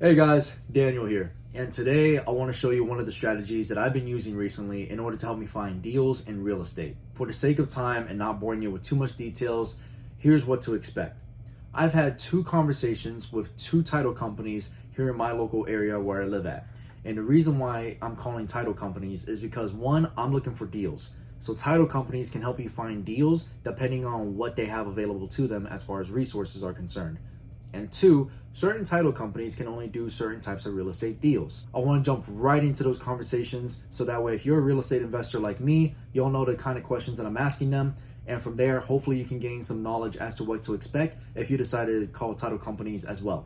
Hey guys, Daniel here, and today I want to show you one of the strategies that I've been using recently in order to help me find deals in real estate. For the sake of time and not boring you with too much details, here's what to expect. I've had two conversations with two title companies here in my local area where I live at. And the reason why I'm calling title companies is because one, I'm looking for deals. So title companies can help you find deals depending on what they have available to them as far as resources are concerned. And two, certain title companies can only do certain types of real estate deals. I want to jump right into those conversations so that way, if you're a real estate investor like me, you'll know the kind of questions that I'm asking them. And from there, hopefully, you can gain some knowledge as to what to expect if you decide to call title companies as well.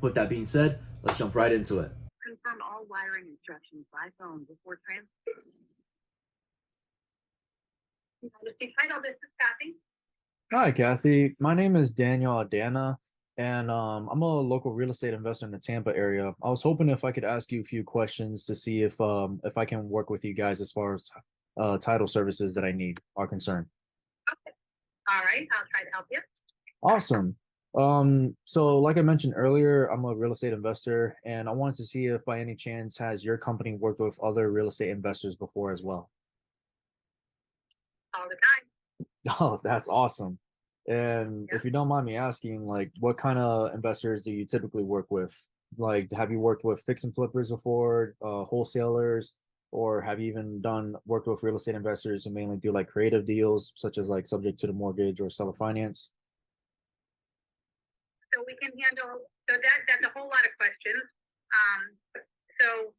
With that being said, let's jump right into it. Confirm all wiring instructions by phone before transfer. Title, this is Kathy. Hi, Kathy. My name is Daniel Adana, and I'm a local real estate investor in the Tampa area. I was hoping if I could ask you a few questions to see if I can work with you guys as far as title services that I need are concerned. Okay. All right, I'll try to help you. Awesome. So like I mentioned earlier, I'm a real estate investor, and I wanted to see if by any chance has your company worked with other real estate investors before as well. All the time. Oh, that's awesome. And Yeah. if you don't mind me asking, like, what kind of investors do you typically work with? Like, have you worked with fix and flippers before, wholesalers, or have you even done worked with real estate investors who mainly do like creative deals, such as like subject to the mortgage or seller finance? So we can handle. So that's a whole lot of questions. Um, so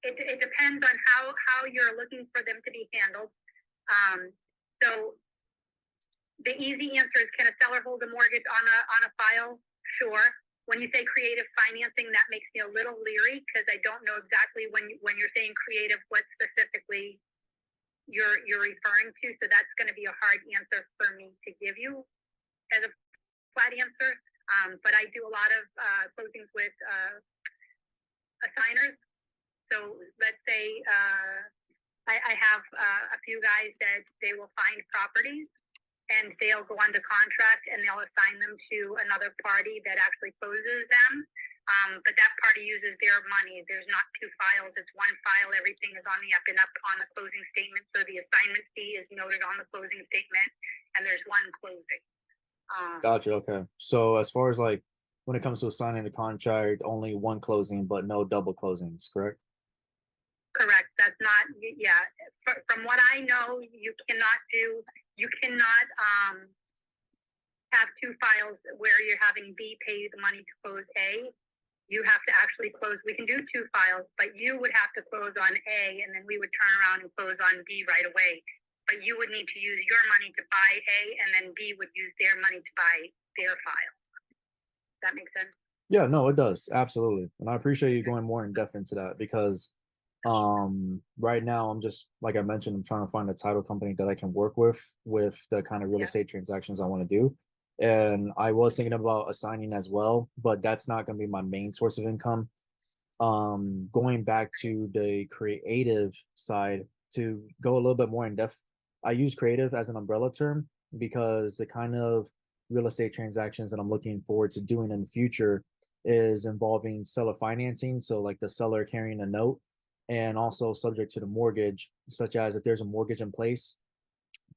it depends on how you're looking for them to be handled. Um, so the easy answer is, can a seller hold a mortgage on a file? Sure. When you say creative financing, that makes me a little leery because I don't know exactly when you're saying creative, what specifically you're referring to. So that's going to be a hard answer for me to give you as a flat answer. But I do a lot of closings with assigners. So let's say I have a few guys that they will find properties and they'll go under contract and they'll assign them to another party that actually closes them. But that party uses their money. There's not two files, it's one file. Everything is on the up and up on the closing statement. So the assignment fee is noted on the closing statement and there's one closing. Gotcha. Okay. So as far as like when it comes to signing the contract, only one closing, but no double closings, correct? Correct. That's not, yeah. From what I know, you cannot have two files where you're having B pay the money to close A. You have to actually close. We can do two files, but you would have to close on A, and then we would turn around and close on B right away. But you would need to use your money to buy A, and then B would use their money to buy their file. Does that make sense? Yeah, no, it does. Absolutely. And I appreciate you going more in depth into that because right now I'm just like I mentioned, I'm trying to find a title company that I can work with the kind of real Yeah. estate transactions I want to do. And I was thinking about assigning as well, but that's not going to be my main source of income. Going back to the creative side to go a little bit more in depth, I use creative as an umbrella term because the kind of real estate transactions that I'm looking forward to doing in the future is involving seller financing. So, like the seller carrying a note and also subject to the mortgage, such as if there's a mortgage in place,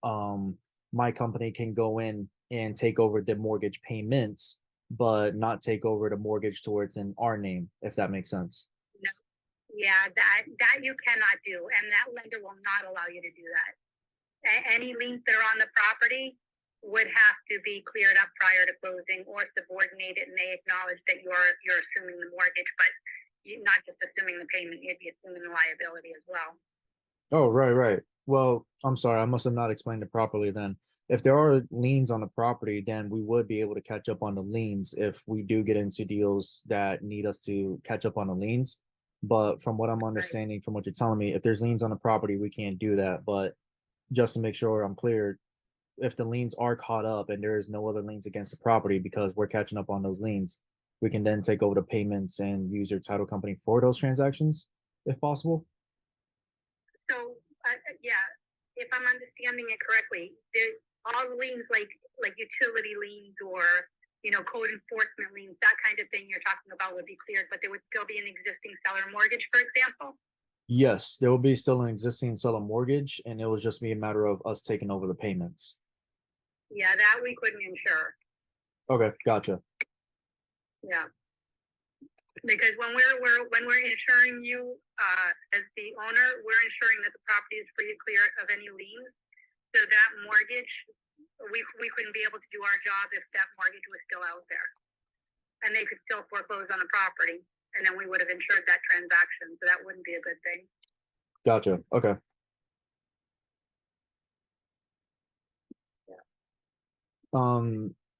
um, my company can go in and take over the mortgage payments, but not take over the mortgage towards in our name, if that makes sense. No. Yeah, that you cannot do, and that lender will not allow you to do that. Any liens that are on the property would have to be cleared up prior to closing or subordinated, and they acknowledge that you're assuming the mortgage, but you're not just assuming the payment, you'd be assuming the liability as well. Oh, right, right. Well, I'm sorry, I must have not explained it properly then. If there are liens on the property, then we would be able to catch up on the liens if we do get into deals that need us to catch up on the liens. But from what I'm Right. understanding, from what you're telling me, if there's liens on the property, we can't do that. But just to make sure I'm clear, if the liens are caught up and there is no other liens against the property because we're catching up on those liens, we can then take over the payments and use your title company for those transactions, if possible. So, yeah, if I'm understanding it correctly, there all liens like utility liens or code enforcement liens, that kind of thing you're talking about would be cleared, but there would still be an existing seller mortgage, for example. Yes, there will be still an existing seller mortgage, and it will just be a matter of us taking over the payments. Yeah, that we couldn't insure. Okay, gotcha. Yeah. Because when we're insuring you as the owner, we're ensuring that the property is free and clear of any liens. So that mortgage, we couldn't be able to do our job if that mortgage was still out there, and they could still foreclose on the property, and then we would have insured that transaction. So that wouldn't be a good thing. Gotcha. Okay.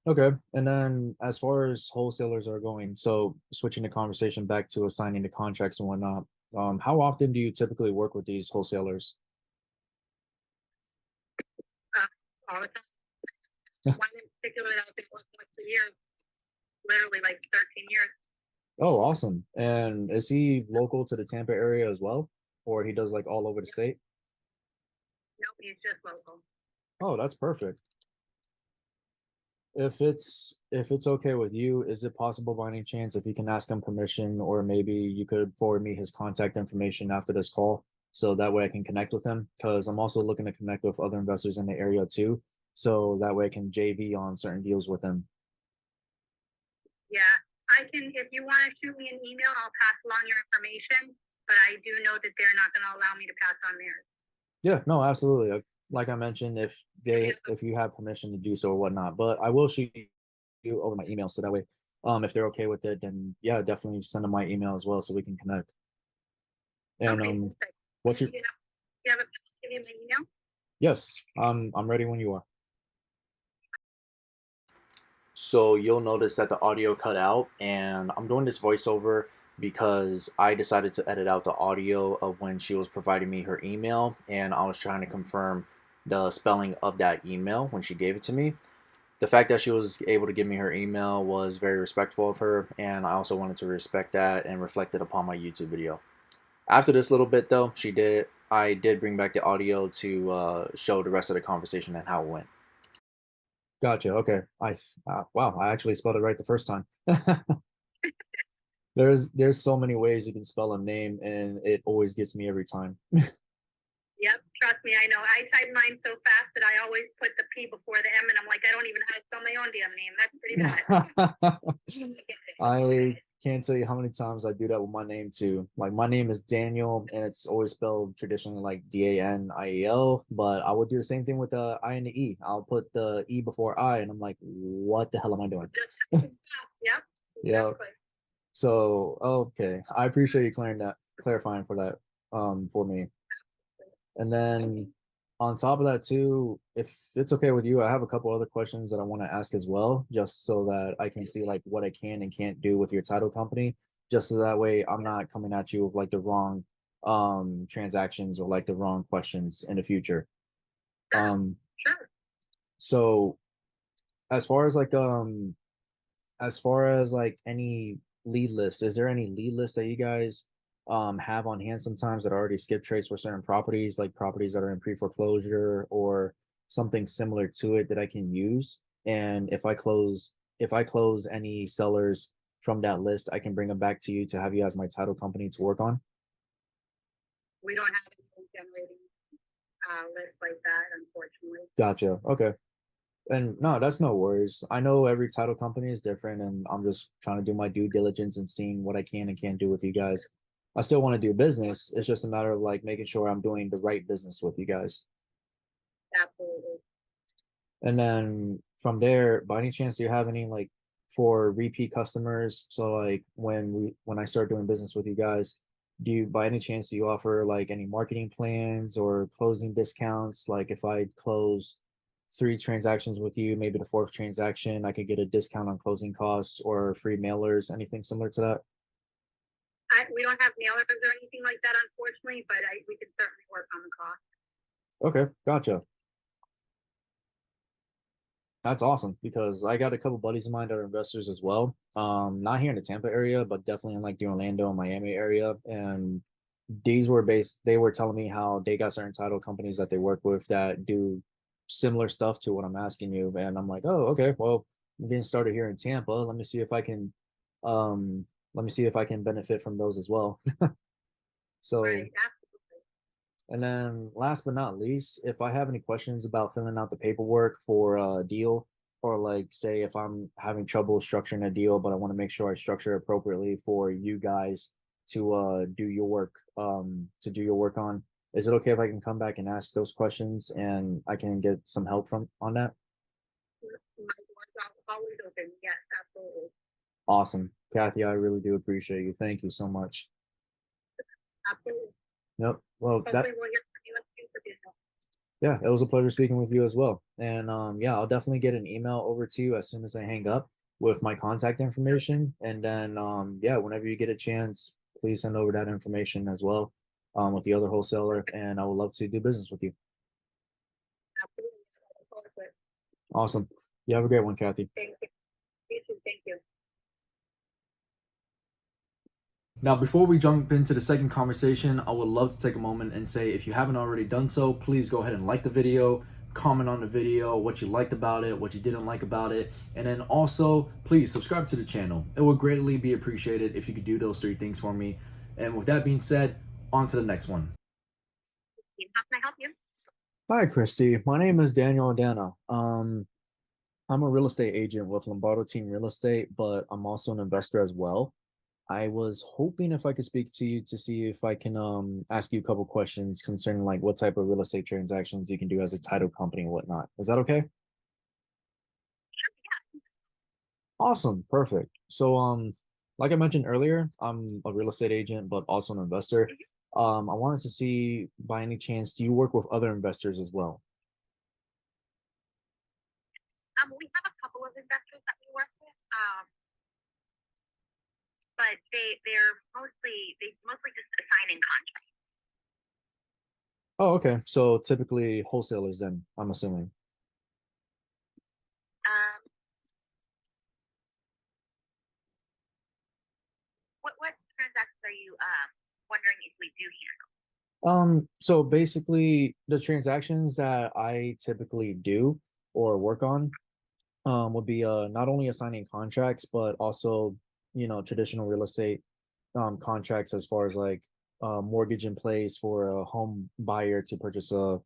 Okay. And then as far as wholesalers are going, so switching the conversation back to assigning the contracts and whatnot, how often do you typically work with these wholesalers? All the time. One in particular that I've been working with for years, literally like 13 years. Oh, awesome. And is he local to the Tampa area as well? Or he does like all over the state? Nope, he's just local. Oh, that's perfect. If it's okay with you, is it possible by any chance if you can ask him permission, or maybe you could forward me his contact information after this call so that way I can connect with him? Because I'm also looking to connect with other investors in the area too. So that way I can JV on certain deals with him. Yeah, I can. If you want to shoot me an email, I'll pass along your information. But I do know that they're not going to allow me to pass on theirs. Yeah, no, absolutely. Like I mentioned, if you have permission to do so or whatnot, but I will shoot you over my email so that way, if they're okay with it, then yeah, definitely send them my email as well so we can connect. And Okay, perfect. what's your You have a give you my email? yes, I'm ready when you are. So you'll notice that the audio cut out, and I'm doing this voiceover because I decided to edit out the audio of when she was providing me her email, and I was trying to confirm the spelling of that email when she gave it to me. The fact that she was able to give me her email was very respectful of her, and I also wanted to respect that and reflect it upon my YouTube video. After this little bit though, I did bring back the audio to show the rest of the conversation and how it went. Gotcha. Okay. Wow, I actually spelled it right the first time. There's so many ways you can spell a name, and it always gets me every time. Yep, trust me, I know. I type mine so fast that I always put the P before the M, and I'm like, I don't even know how to spell my own damn name. That's pretty bad. I can't tell you how many times I do that with my name too. Like my name is Daniel, and it's always spelled traditionally like Daniel, but I would do the same thing with the I and the E. I'll put the E before I, and I'm like, what the hell am I doing? Yep. Yeah. Exactly. So okay, I appreciate you clarifying for that for me. And then on top of that too, if it's okay with you, I have a couple other questions that I want to ask as well, just so that I can see like what I can and can't do with your title company, just so that way I'm not coming at you with like the wrong transactions or like the wrong questions in the future. Um Sure. so as far as like any lead lists, is there any lead lists that you guys have on hand sometimes that already skip trace for certain properties, like properties that are in pre-foreclosure or something similar to it that I can use? And if I close any sellers from that list, I can bring them back to you to have you as my title company to work on. We don't have any generating lists like that, unfortunately. Gotcha. Okay. And no, that's no worries. I know every title company is different, and I'm just trying to do my due diligence and seeing what I can and can't do with you guys. I still want to do business. It's just a matter of like making sure I'm doing the right business with you guys. Absolutely. And then from there, by any chance, do you have any like for repeat customers? So like when I start doing business with you guys, do you by any chance do you offer like any marketing plans or closing discounts? Like if I close three transactions with you, maybe the fourth transaction, I could get a discount on closing costs or free mailers, anything similar to that? We don't have mailers or anything like that, unfortunately, but we can certainly work on the cost. Okay, gotcha. That's awesome because I got a couple buddies of mine that are investors as well. Not here in the Tampa area, but definitely in like the Orlando and Miami area. And they were telling me how they got certain title companies that they work with that do similar stuff to what I'm asking you. And I'm like, oh, okay, well, I'm getting started here in Tampa. Let me see if I can let me see if I can benefit from those as well. So, Right, absolutely. and then last but not least, if I have any questions about filling out the paperwork for a deal, or like say if I'm having trouble structuring a deal, but I want to make sure I structure it appropriately for you guys to do your work on, is it okay if I can come back and ask those questions and I can get some help from on that? My doors are always open. Yes, absolutely. Awesome. Kathy, I really do appreciate you. Thank you so much. Absolutely. Yep. Well, that Hopefully we'll hear from you in the future, Daniel. yeah, it was a pleasure speaking with you as well. And yeah, I'll definitely get an email over to you as soon as I hang up with my contact information. And then yeah, whenever you get a chance, please send over that information as well with the other wholesaler, and I would love to do business with you. Absolutely. I look forward to it. Awesome. You have a great one, Kathy. Thank you. You too. Thank you. Now, before we jump into the second conversation, I would love to take a moment and say if you haven't already done so, please go ahead and like the video, comment on the video, what you liked about it, what you didn't like about it, and then also please subscribe to the channel. It would greatly be appreciated if you could do those three things for me. And with that being said, on to the next one. How can I help you? Hi, Christy. My name is Daniel Adana. I'm a real estate agent with Lombardo Team Real Estate, but I'm also an investor as well. I was hoping if I could speak to you to see if I can ask you a couple questions concerning like what type of real estate transactions you can do as a title company and whatnot. Is that okay? Awesome, perfect. So like I mentioned earlier, I'm a real estate agent but also an investor. I wanted to see by any chance do you work with other investors as well? We have a couple of investors that we work with, but they mostly just assign in contracts. Oh, okay. So typically wholesalers then, I'm assuming. Um, what transactions are you wondering if we do here? So basically the transactions that I typically do or work on would be not only assigning contracts, but also, traditional real estate contracts as far as like mortgage in place for a home buyer to purchase a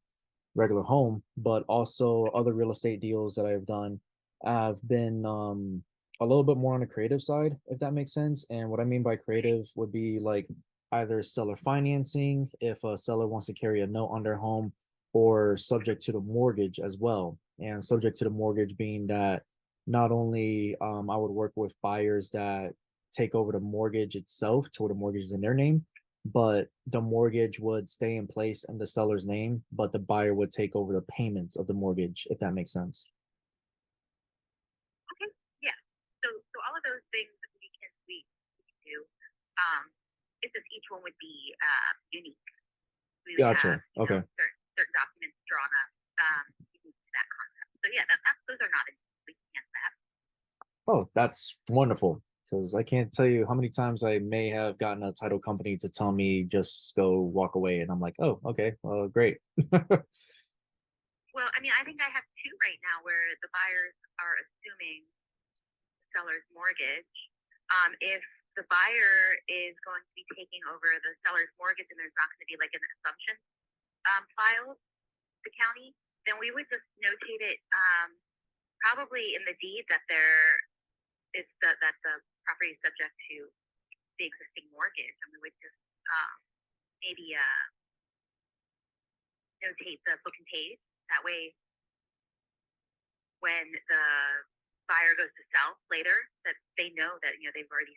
regular home, but also other real estate deals that I've done have been a little bit more on the creative side, if that makes sense. And what I mean by creative would be like either seller financing, if a seller wants to carry a note on their home, or subject to the mortgage as well. And subject to the mortgage being that not only I would work with buyers that take over the mortgage itself to where the mortgage is in their name, but the mortgage would stay in place in the seller's name, but the buyer would take over the payments of the mortgage, if that makes sense. Okay, yeah. So all of those things we can do. It's just each one would be unique. We would have Gotcha. Okay. certain documents drawn up unique to that concept. So yeah, those are not we can handle that. Oh, that's wonderful. Because I can't tell you how many times I may have gotten a title company to tell me just go walk away, and I'm like, oh, okay, great. Well, I mean, I think I have two right now where the buyers are assuming the seller's mortgage. If the buyer is going to be taking over the seller's mortgage and there's not going to be like an assumption filed with the county, then we would just notate it probably in the deed that that the property is subject to the existing mortgage, and we would just maybe notate the book and page. That way, when the buyer goes to sell later, that they know that they've already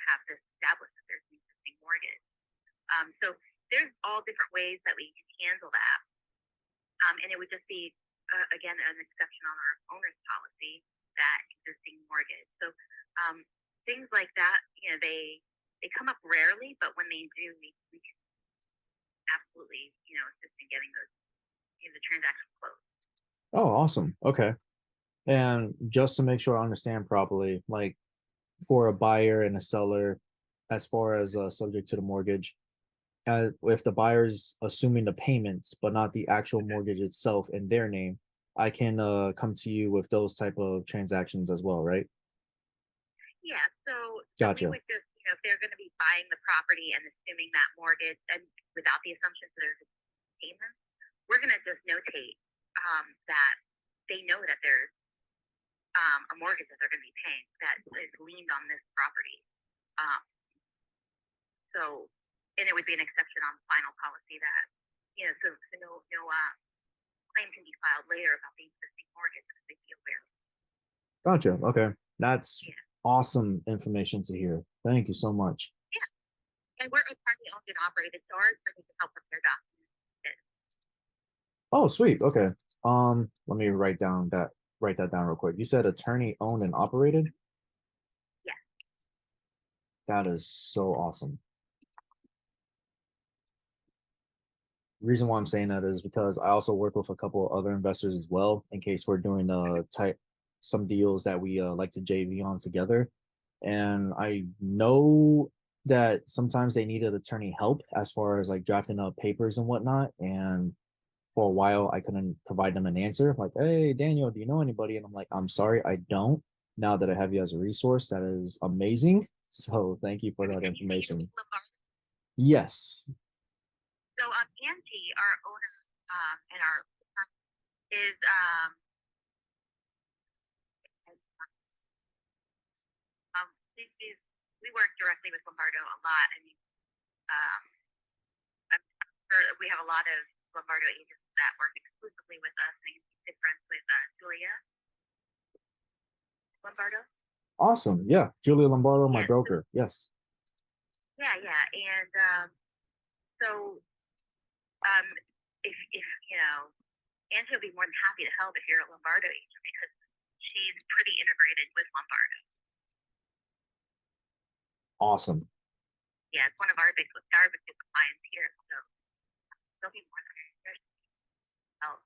have this established that there's an existing mortgage. So there's all different ways that we can handle that, and it would just be again an exception on our owner's policy, that existing mortgage. So things like that, they come up rarely, but when they do, we can absolutely assist in getting those the transaction closed. Oh, awesome. Okay. And just to make sure I understand properly, like for a buyer and a seller, as far as subject to the mortgage, if the buyer's assuming the payments but not the actual mortgage itself in their name, I can come to you with those type of transactions as well, right? Yeah, so we Gotcha. would just, if they're going to be buying the property and assuming that mortgage, and without the assumption that there's a payment, we're going to just notate that they know that there's a mortgage that they're going to be paying that is liened on this property. Um, so, and it would be an exception on the final policy that, so no claim can be filed later about the existing mortgage because they be aware. Gotcha. Okay. That's Yeah. awesome information to hear. Thank you so much. Yeah. And we're attorney owned and operated, so ours really can help prepare documents. Oh, sweet. Okay. Let me write that down real quick. You said attorney owned and operated? Yeah. That is so awesome. The reason why I'm saying that is because I also work with a couple of other investors as well in case we're doing type some deals that we like to JV on together. And I know that sometimes they needed attorney help as far as like drafting up papers and whatnot. And for a while I couldn't provide them an answer. Like, hey Daniel, do you know anybody? And I'm like, I'm sorry, I don't. Now that I have you as a resource, that is amazing. So thank you for that And you say you information. Lombardo. Yes. So Angie, our owner, and our is we work directly with Lombardo a lot. I mean, um, I'm sure we have a lot of Lombardo agents that work exclusively with us. And he's friends with Julia Lombardo. Awesome. Yeah. Julia Lombardo, my Yeah, broker. Yes. yeah, and so um, if Angie will be more than happy to help if you're a Lombardo agent because she's pretty integrated with Lombardo. Awesome. Yeah, it's one of our biggest clients here, so they'll be more than happy to help.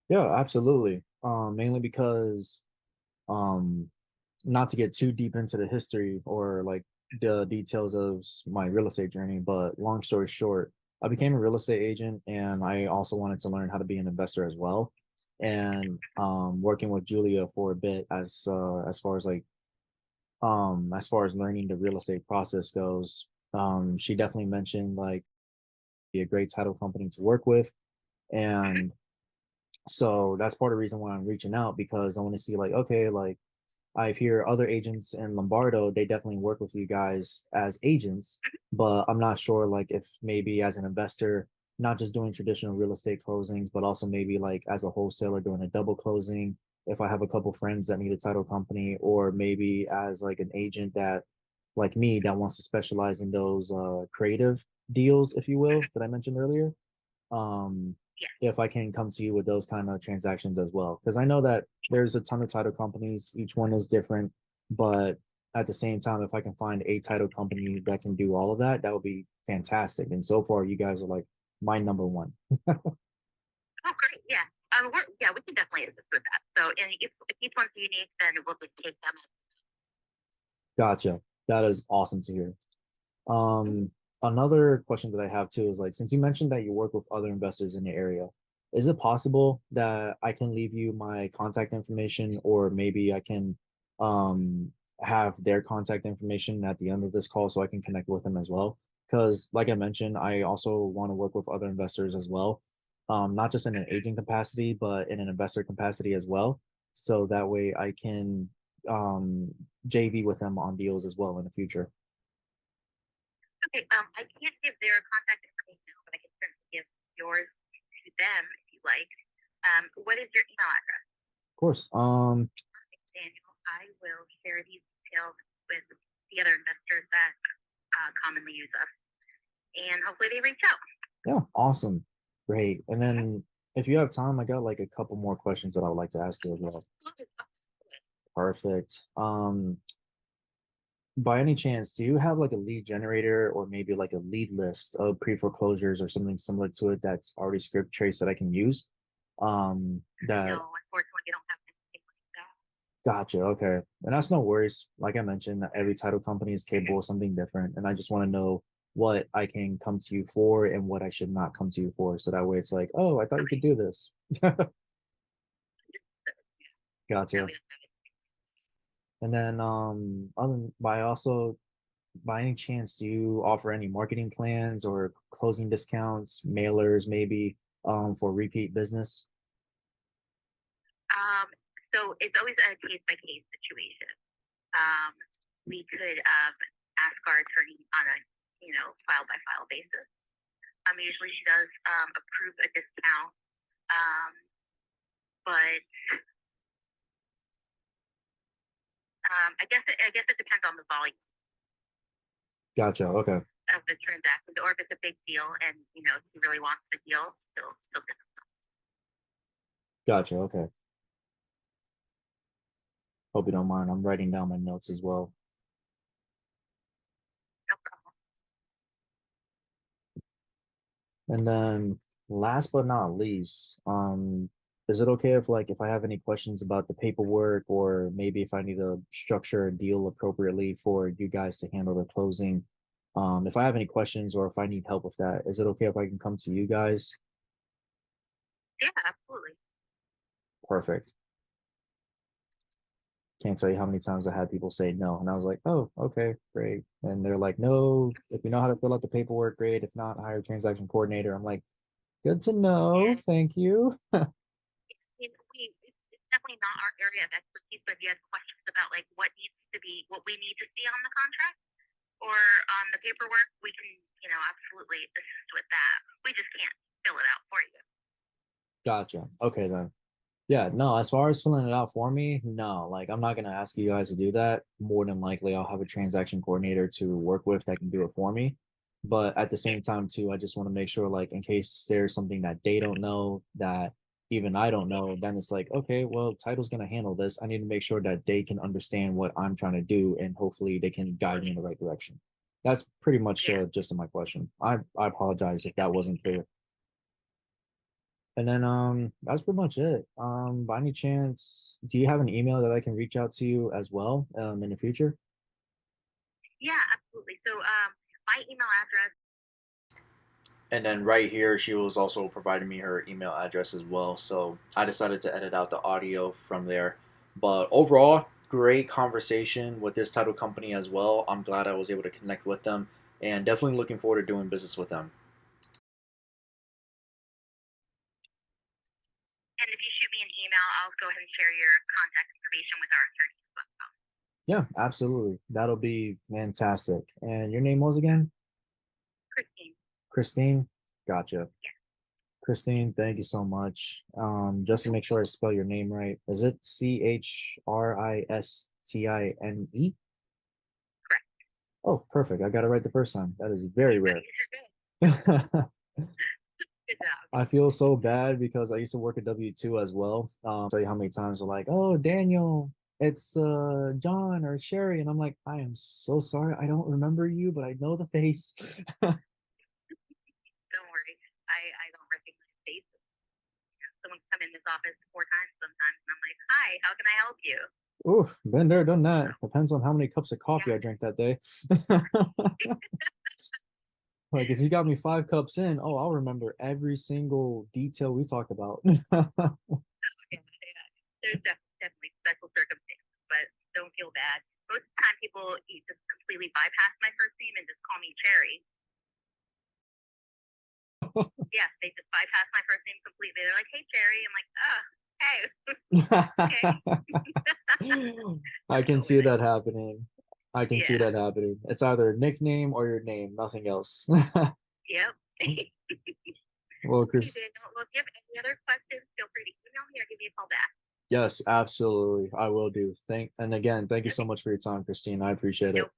Yeah, absolutely. Mainly because um not to get too deep into the history or like the details of my real estate journey, but long story short, I became a real estate agent and I also wanted to learn how to be an investor as well. And working with Julia for a bit as far as like as far as learning the real estate process goes, she definitely mentioned like be a great title company to work with. And so that's part of the reason why I'm reaching out because I want to see like, okay, like I hear other agents in Lombardo, they definitely work with you guys as agents, but I'm not sure like if maybe as an investor, not just doing traditional real estate closings, but also maybe like as a wholesaler doing a double closing. If I have a couple friends that need a title company, or maybe as like an agent that like me that wants to specialize in those creative deals, if you will, that I mentioned earlier. Um, Yeah. if I can come to you with those kind of transactions as well. Because I know that there's a ton of title companies, each one is different, but at the same time, if I can find a title company that can do all of that, that would be fantastic. And so far, you guys are like my number one. Oh, great. Yeah. We can definitely assist with that. So, and if each one's unique, then we'll just take them. Gotcha. That is awesome to hear. Another question that I have too is like, since you mentioned that you work with other investors in the area, is it possible that I can leave you my contact information, or maybe I can um have their contact information at the end of this call so I can connect with them as well? Because like I mentioned, I also want to work with other investors as well. Not just in an agent capacity, but in an investor capacity as well. So that way I can JV with them on deals as well in the future. Okay. I can't give their contact information, but I can certainly give yours to them if you like. What is your email address? Of course. Daniel, I will share these details with the other investors that commonly use us, and hopefully they reach out. Yeah, awesome. Great. And then if you have time, I got like a couple more questions that I would like to ask you as well. Perfect. By any chance, do you have like a lead generator or maybe like a lead list of pre-foreclosures or something similar to it that's already script traced that I can use? That No, unfortunately, we don't have anything like that. Gotcha. Okay. And that's no worries. Like I mentioned, every title company is capable of something different. And I just want to know what I can come to you for and what I should not come to you for. So that way it's like, oh, I thought you could Okay. do this. No, Gotcha. we don't have it. And then by also by any chance, do you offer any marketing plans or closing discounts, mailers maybe for repeat business? Um, so it's always a case by case situation. Um, we could ask our attorney on a file by file basis. Usually she does approve a discount, um, but I guess it depends on the volume Gotcha. Okay. of the transaction, or if it's a big deal and if he really wants the deal, he'll get Gotcha. Okay. Hope you don't mind. I'm writing down my notes as well. no problem. And then last but not least, is it okay if I have any questions about the paperwork or maybe if I need to structure a deal appropriately for you guys to handle the closing? If I have any questions or if I need help with that, is it okay if I can come to you guys? Yeah, absolutely. Perfect. Can't tell you how many times I had people say no, and I was like, "Oh, okay, great." And they're like, "No, if you know how to fill out the paperwork, great. If not, hire a transaction coordinator." I'm like, "Good to know. And Thank you." it's definitely not our area of expertise, but if you have questions about like what we need to see on the contract or on the paperwork, we can, absolutely assist with that. We just can't fill it out for you. Gotcha. Okay then. Yeah, no, as far as filling it out for me, no, like I'm not gonna ask you guys to do that. More than likely, I'll have a transaction coordinator to work with that can do it for me. But at the Yeah, same time, too, I just want to make sure, like, in case there's something that they don't know that even I don't know, then it's like, okay, well, title's gonna handle this. I need to make sure that they can understand what I'm trying to do, and hopefully they can guide me in the right direction. That's pretty much yeah. the gist of my question. I apologize if that wasn't clear. And then that's pretty much it. By any chance, do you have an email that I can reach out to you as well in the future? Yeah, absolutely. So, my email address. And then right here, she was also providing me her email address as well. So I decided to edit out the audio from there. But overall, great conversation with this title company as well. I'm glad I was able to connect with them and definitely looking forward to doing business with them. And if you shoot me an email, I'll go ahead and share your contact information with our attorney as well. Yeah, absolutely. That'll be fantastic. And your name was again? Christine. Christine? Gotcha. Yeah. Christine, thank you so much. Just to Nope. make sure I spell your name right, is it Christine? Correct. Oh, perfect. I got it right the first time. That is very rare. You sure did. Good job. I feel so bad because I used to work at W2 as well. Tell you how many times we're like, "Oh, Daniel, it's John or Sherry," and I'm like, "I am so sorry. I don't remember you, but I know the face." Don't worry. I don't recognize faces. Someone's come in this office 4 times sometimes, and I'm like, "Hi, how can I help you?" Ooh, been there, done that. So, Depends on how many cups of coffee yeah. I drank that day. Like if you got me 5 cups in, oh, I'll remember every single detail we talked about. Yeah, yeah. There's definitely special circumstances, but don't feel bad. Most of the time, people just completely bypass my first name and just call me Cherry. Yeah, they just bypass my first name completely. They're like, "Hey, Cherry." I'm like, "Oh, hey, okay." I Go can see with it. that happening. I can see Yeah. that happening. It's either a nickname or your name, nothing else. Yep. Well, Okay, Chris, Daniel. Well, if you have any other questions, feel free to email me or give me a call back. yes, absolutely. I will do. And again, thank you so Okay. much for your time, Christine. I appreciate it. Nope.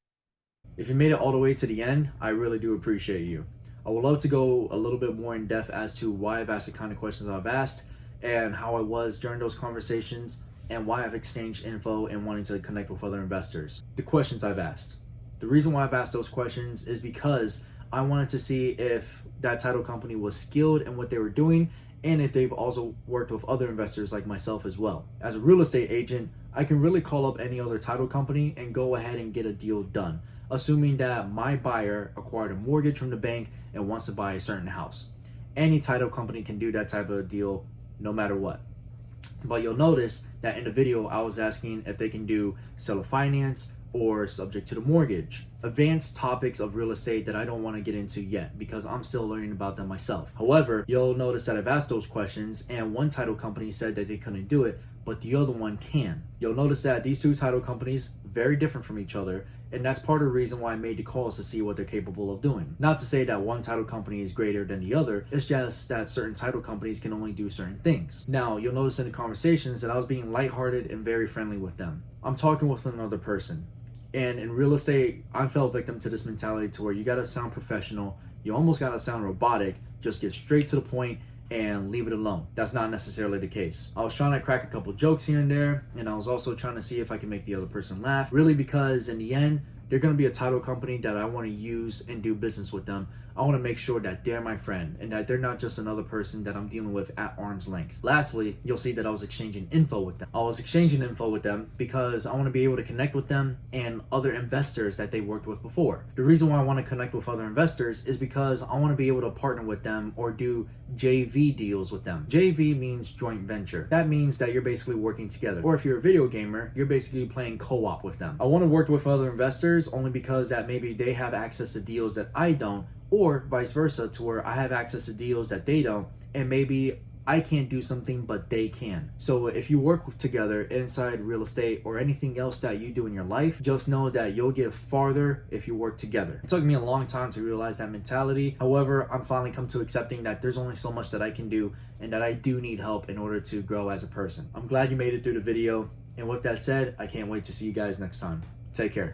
If you made it all the way to the end, I really do appreciate you. I would love to go a little bit more in depth as to why I've asked the kind of questions I've asked and how I was during those conversations and why I've exchanged info and wanting to connect with other investors. The questions I've asked. The reason why I've asked those questions is because I wanted to see if that title company was skilled in what they were doing and if they've also worked with other investors like myself as well. As a real estate agent, I can really call up any other title company and go ahead and get a deal done, assuming that my buyer acquired a mortgage from the bank and wants to buy a certain house. Any title company can do that type of deal no matter what. But you'll notice that in the video I was asking if they can do seller finance or subject to the mortgage. Advanced topics of real estate that I don't want to get into yet because I'm still learning about them myself. However, you'll notice that I've asked those questions and one title company said that they couldn't do it, but the other one can. You'll notice that these two title companies very different from each other, and that's part of the reason why I made the calls to see what they're capable of doing. Not to say that one title company is greater than the other, it's just that certain title companies can only do certain things. Now, you'll notice in the conversations that I was being lighthearted and very friendly with them. I'm talking with another person. And in real estate, I fell victim to this mentality to where you gotta sound professional, you almost gotta sound robotic, just get straight to the point and leave it alone. That's not necessarily the case. I was trying to crack a couple jokes here and there, and I was also trying to see if I can make the other person laugh, really because in the end, they're going to be a title company that I want to use and do business with them. I want to make sure that they're my friend and that they're not just another person that I'm dealing with at arm's length. Lastly, you'll see that I was exchanging info with them. I was exchanging info with them because I want to be able to connect with them and other investors that they worked with before. The reason why I want to connect with other investors is because I want to be able to partner with them or do JV deals with them. JV means joint venture. That means that you're basically working together. Or if you're a video gamer, you're basically playing co-op with them. I want to work with other investors only because that maybe they have access to deals that I don't, or vice versa, to where I have access to deals that they don't, and maybe I can't do something but they can. So if you work together inside real estate or anything else that you do in your life, just know that you'll get farther if you work together. It took me a long time to realize that mentality. However, I'm finally come to accepting that there's only so much that I can do and that I do need help in order to grow as a person. I'm glad you made it through the video, and with that said, I can't wait to see you guys next time. Take care.